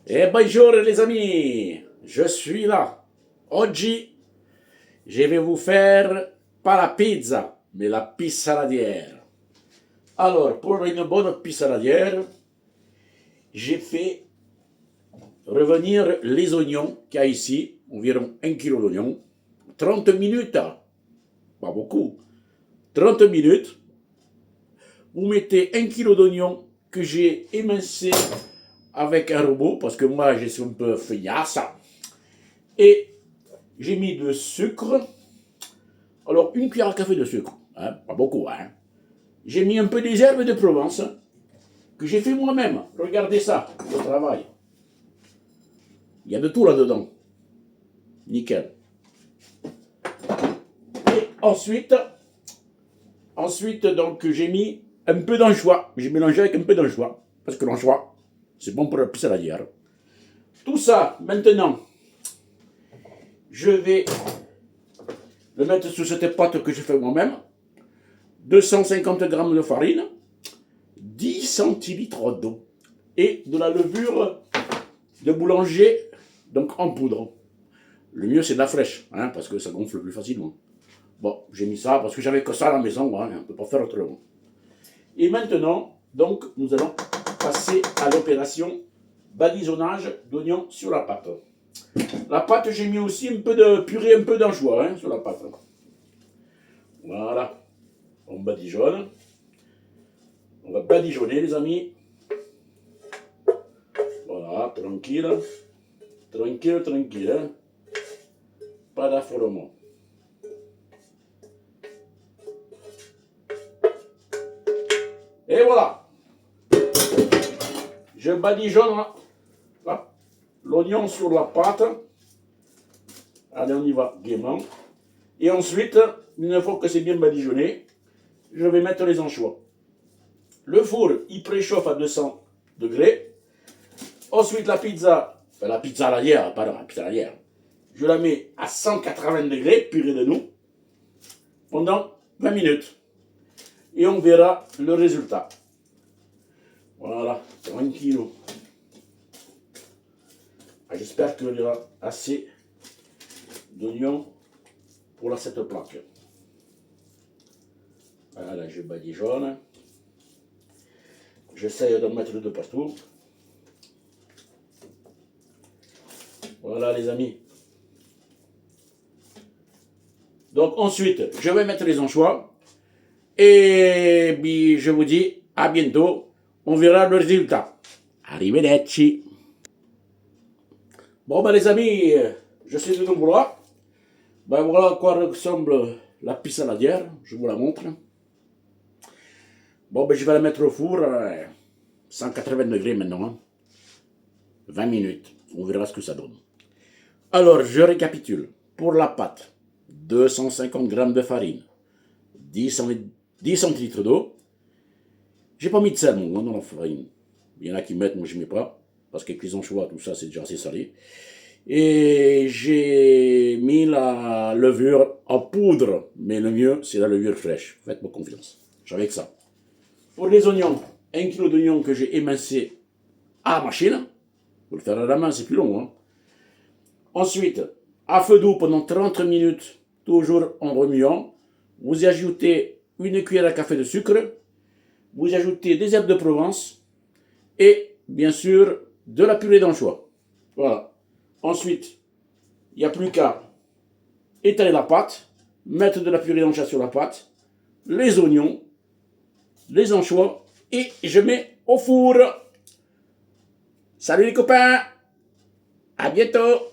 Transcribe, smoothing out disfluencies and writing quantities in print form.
Et bonjour les amis, je suis là. Oggi, je vais vous faire pas la pizza, mais la pissaladière. Alors, pour une bonne pissaladière, j'ai fait revenir les oignons qu'il y a ici, environ 1 kg d'oignons, 30 minutes, pas beaucoup, 30 minutes. Vous mettez 1 kg d'oignons que j'ai émincé avec un robot, parce que moi je suis un peu feillasse. Et j'ai mis de sucre. Alors, une cuillère à café de sucre, hein, pas beaucoup. Hein. J'ai mis un peu des herbes de Provence que j'ai fait moi-même. Regardez ça, le travail. Il y a de tout là-dedans. Nickel. Et ensuite donc, j'ai mis un peu d'anchois. J'ai mélangé avec un peu d'anchois. Parce que l'anchois, c'est bon pour la pissaladière. Tout ça, maintenant, je vais le mettre sur cette pâte que j'ai fait moi-même. 250 g de farine, 10 centilitres d'eau et de la levure de boulanger, donc en poudre. Le mieux, c'est de la fraîche, hein, parce que ça gonfle plus facilement. Bon, j'ai mis ça parce que j'avais que ça à la maison, hein, on ne peut pas faire autrement. Et maintenant, donc, nous allons passer à l'opération badigeonnage d'oignons sur la pâte. La pâte, j'ai mis aussi un peu de purée, un peu d'anchois, hein, sur la pâte. Voilà, on badigeonne. On va badigeonner, les amis. Voilà, tranquille. Tranquille, tranquille. Hein. Pas d'affolement. Et voilà. Je badigeonne l'oignon sur la pâte. Allez, on y va gaiement. Et ensuite, une fois que c'est bien badigeonné, je vais mettre les anchois. Le four, il préchauffe à 200 degrés. Ensuite, la pissaladière, pardon, la pissaladière, je la mets à 180 degrés, purée de nous, pendant 20 minutes. Et on verra le résultat. Voilà, tranquille. J'espère qu'il y aura assez d'oignons pour cette plaque. Voilà, je badigeonne. J'essaye d'en mettre de partout. Voilà les amis. Donc ensuite, je vais mettre les anchois. Et puis je vous dis à bientôt. On verra le résultat. Arrivederci. Bon ben les amis, je suis de nouveau là. Ben voilà à quoi ressemble la pissaladière. Je vous la montre. Bon ben je vais la mettre au four. 180 degrés maintenant. Hein. 20 minutes. On verra ce que ça donne. Alors, je récapitule. Pour la pâte, 250 g de farine, 10 centilitres d'eau. J'ai pas mis de sel, moi, dans la farine. Il y en a qui mettent, moi je mets pas. Parce qu'avec les anchois, tout ça, c'est déjà assez salé. Et j'ai mis la levure en poudre. Mais le mieux, c'est la levure fraîche. Faites-moi confiance. J'avais que ça. Pour les oignons, 1 kg d'oignons que j'ai émincé à la machine. Pour le faire à la main, c'est plus long. Hein. Ensuite, à feu doux pendant 30 minutes, toujours en remuant, vous y ajoutez une cuillère à café de sucre, vous y ajoutez des herbes de Provence et, bien sûr, de la purée d'anchois. Voilà. Ensuite, il n'y a plus qu'à étaler la pâte, mettre de la purée d'anchois sur la pâte, les oignons, les anchois et je mets au four. Salut les copains, à bientôt.